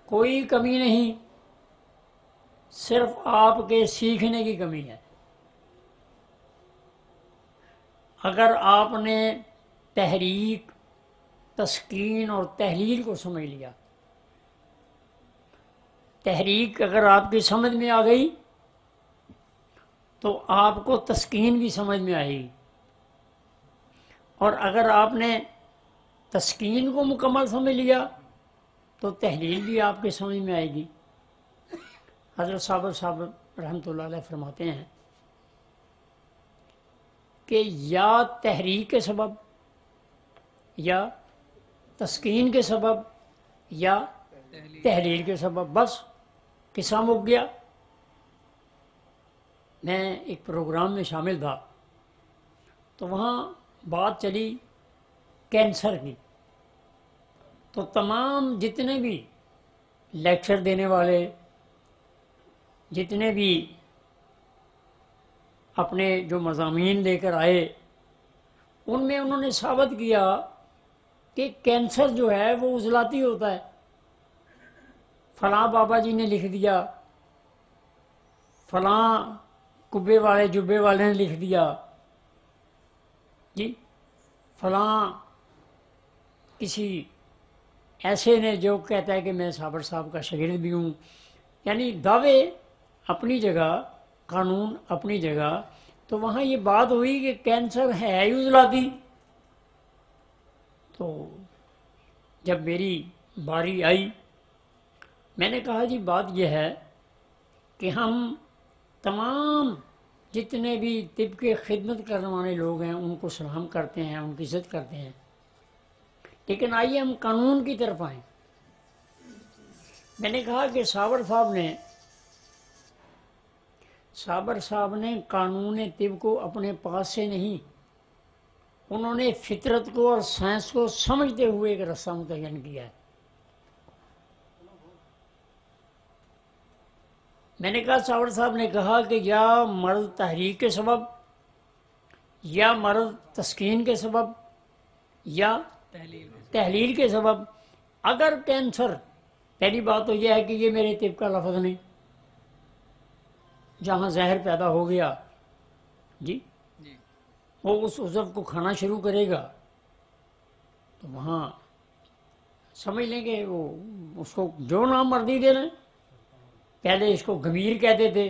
کوئی کمی نہیں، صرف آپ کے سیکھنے کی کمی ہے۔ اگر آپ نے تحریک، تسکین اور تحلیل کو سمجھ لیا، تحریک اگر آپ کی سمجھ میں آ گئی تو آپ کو تسکین بھی سمجھ میں آئے گی، اور اگر آپ نے تسکین کو مکمل سمجھ لیا تو تحلیل بھی آپ کے سمجھ میں آئے گی۔ حضرت صاحب رحمۃ اللہ علیہ فرماتے ہیں کہ یا تحریک کے سبب، یا تسکین کے سبب، یا تحلیل کے سبب، بس قصہ مک گیا۔ میں ایک پروگرام میں شامل تھا تو وہاں بات چلی کینسر کی، تو تمام جتنے بھی لیکچر دینے والے، جتنے بھی اپنے جو مضامین لے کر آئے، ان میں انہوں نے ثابت کیا کہ کینسر جو ہے وہ عضلاتی ہوتا ہے۔ فلاں بابا جی نے لکھ دیا، فلاں کبے والے جبے والے نے لکھ دیا جی، فلاں کسی ایسے نے جو کہتا ہے کہ میں صابر صاحب کا شاگرد بھی ہوں، یعنی دعوے اپنی جگہ، قانون اپنی جگہ۔ تو وہاں یہ بات ہوئی کہ کینسر ہے ہی عضلاتی۔ تو جب میری باری آئی، میں نے کہا جی بات یہ ہے کہ ہم تمام جتنے بھی طب کے خدمت کرنے والے لوگ ہیں ان کو سلام کرتے ہیں، ان کی عزت کرتے ہیں، لیکن آئیے ہم قانون کی طرف آئیں۔ میں نے کہا کہ صابر صاحب نے قانون طب کو اپنے پاس سے نہیں، انہوں نے فطرت کو اور سائنس کو سمجھتے ہوئے ایک رستہ متعین کیا ہے۔ میں نے کہا صابر صاحب نے کہا کہ یا مرض تحریک کے سبب، یا مرض تسکین کے سبب، یا تحلیل کے سبب۔ اگر کینسر، پہلی بات تو یہ ہے کہ یہ میرے طب کا لفظ نہیں، جہاں زہر پیدا ہو گیا جی، وہ اس عضو کو کھانا شروع کرے گا تو وہاں سمجھ لیں گے وہ اس کو جو نام مرضی دے لیں۔ پہلے اس کو گمبھیر کہتے تھے،